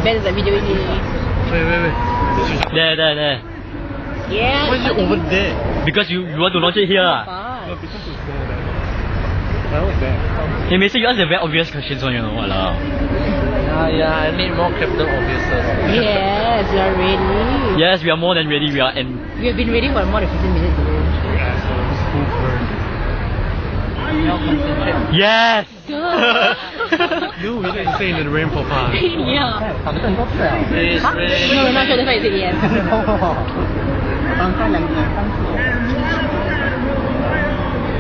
Ben is like videoing me. Wait. There. Yeah. Why is it over there? Because you want to launch it here. No, because it's there. What's there? Hey, Mason, you ask the very obvious questions one, you know. Walao. Yeah, I need more Captain Obviouses. Yes, we are ready. Yes, we are more than ready. We have been ready for more than 15 minutes ago. Assholes, Hoover. Now concentrate. Yes! No, we need to say in the rainbow part. Yeah. It's Huh? rain. No, we're not sure, that's why you said yes.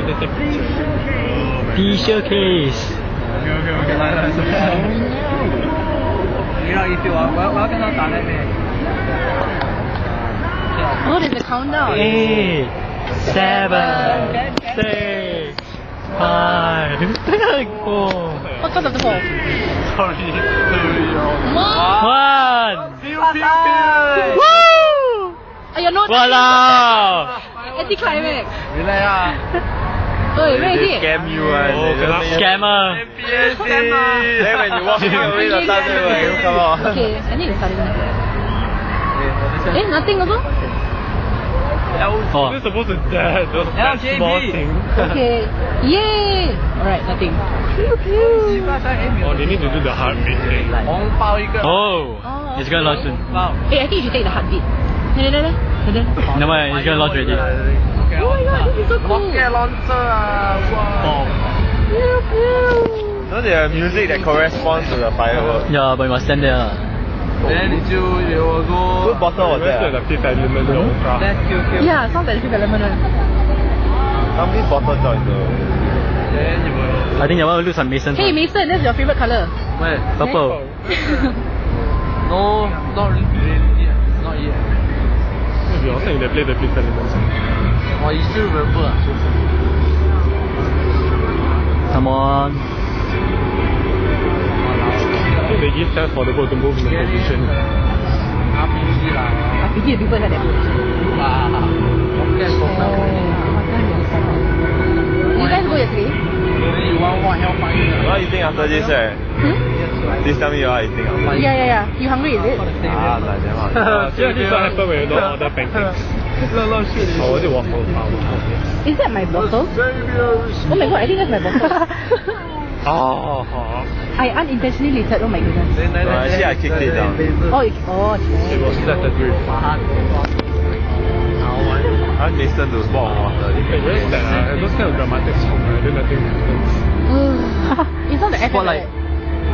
Let's take a picture. T-shirt case. Okay, 來。你有意思話，我跟我打你咩？ Oh, there's a countdown. 8, 7, 6, 5, 4, What's up the ball? Sorry, 1. Pew! Woo! You're not. Walao! Anti-climax. 你嚟啊！ Oi, where is it? Scam you one. Scammer. NPSC. Then when you walk in away, the sun will come out. Okay, I think it's starting now. Nothing also? Oh. You're supposed to dare those small things. Okay. Yay! Alright, nothing. Oh, they need to do the heartbeat thing. 紅包一個。 Oh. It's gonna launch soon. Hey, I think you should take the heartbeat. Never mind, it's gonna launch already. Oh my god, this is so cool. Rocket launcher ah! Wow. Don't they have music that corresponds to the fireworks? Yeah, but you must stand there. Then 你就有個 Good bottle was there. The fifth element Let's kill. Yeah, sounds like the fifth element. How many bottles are in the... Then you will... I think you want to lose some Mason. Hey Mason, that's your favorite color. Where? Purple. No, not really yet. Not yet. Maybe also they play the fifth element. Oh, you still remember? Come on. I think they give chance for the boat to move in the position. RPG lah. RPG people have that position. You guys go yesterday? You want what hellfire? What are you eating after this, right? Please tell me you are eating after. Yeah. You hungry, is it? Ah, like damn hard. This what happen when you don't order pancakes. Oh, was it waffle? Is that my bottle? Oh my god, I think that's my bottle. Oh. I unintentionally littered, oh my goodness. Actually, I kicked it down. It was set the grip. I want Mason to walk on water. It's very sad. Those kind of dramatic songs, then nothing happens. It's not the Spotlight.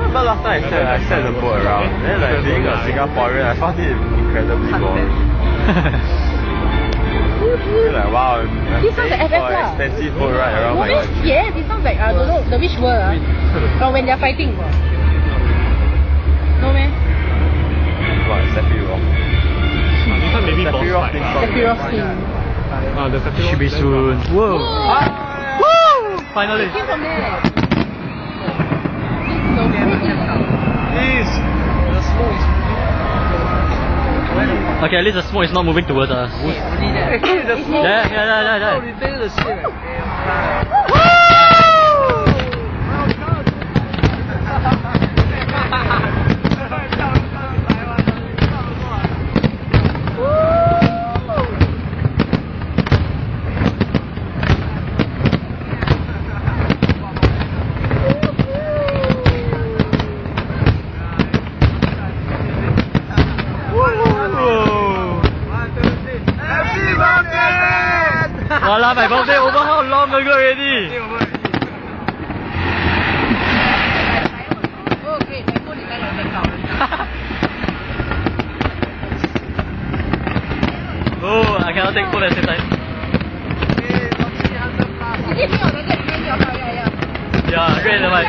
But last time I set the boat around. Then like being a Singaporean, I found it incredibly boring. Like wow, This sounds like FF lah. expensive boat ride around my country. Yes, it sounds like I don't know, the which world or when they're fighting. No man? What, Sephiroth? This one maybe Sephiroth thing song. Sephiroth King. The Sephiroth Should be soon. Whoa. Woo! Finally. It came from there. This is so Please! The smoke is Okay, at least the smoke is not moving towards us. the smoke. Yeah. Retain the ship. Walao, my birthday over how long ago already? Oh great, my phone is like a background. Oh, I cannot take food at the same time. Yeah, great, never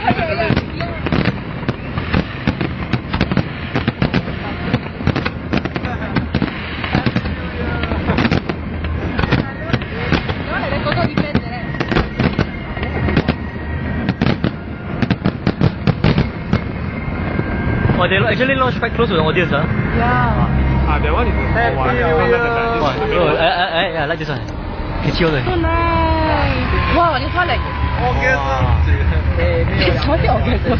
Oh, they actually launched quite close to the audience, huh? Yeah. That one is the small one. I like this one. It's yours. So nice. Wow, this one like Orgasm. it's not orgasm.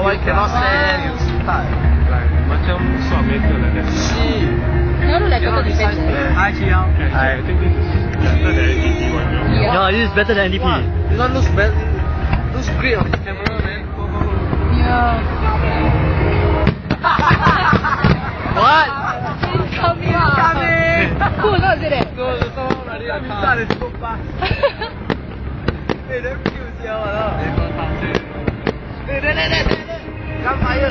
why cannot send? You start. Like macam suamaker like that. See. Now look like Cannot total decide. defense. Hi, Chiang. I think this is better than NDP one. Yeah. Yeah, this is better than NDP. This one looks bad. Looks great on the camera, man. Go, go, go. Yeah. What? Coming. Cool, not is it? Go, go, ready to come. Is so fast. Hey, damn cute, sia, walao. Hey, there. Gunfire.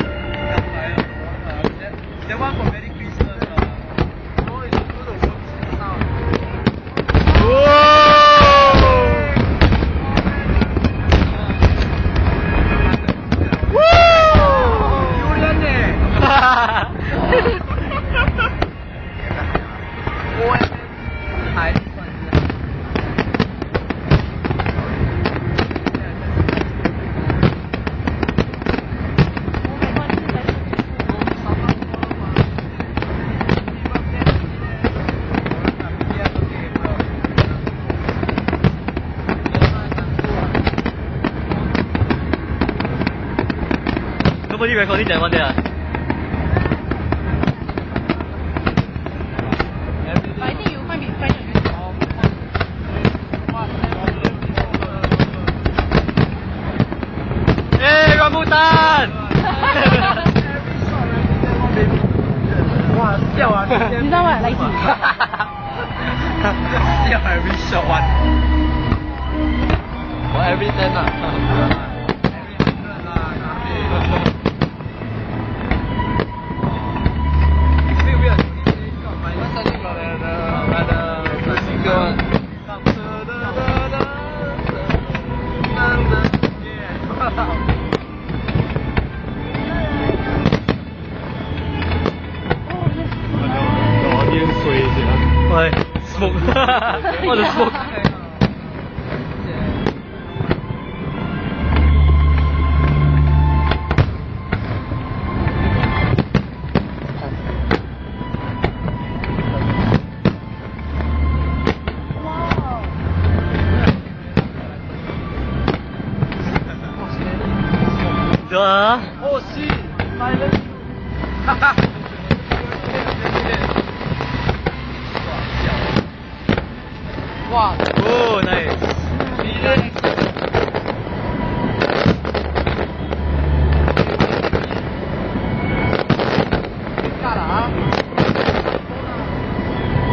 That one for Merry Christmas. Oh, it's good to work sound. Julian eh. Nobody recording that one there. But I think you might be fine on this. Hey, rambutan! 哇，笑啊！你知道吗？来一起。笑 every shot one. Or every 10 lah. Why? Smoke. What the smoke? Duh. Oh shit! Silence. Wow.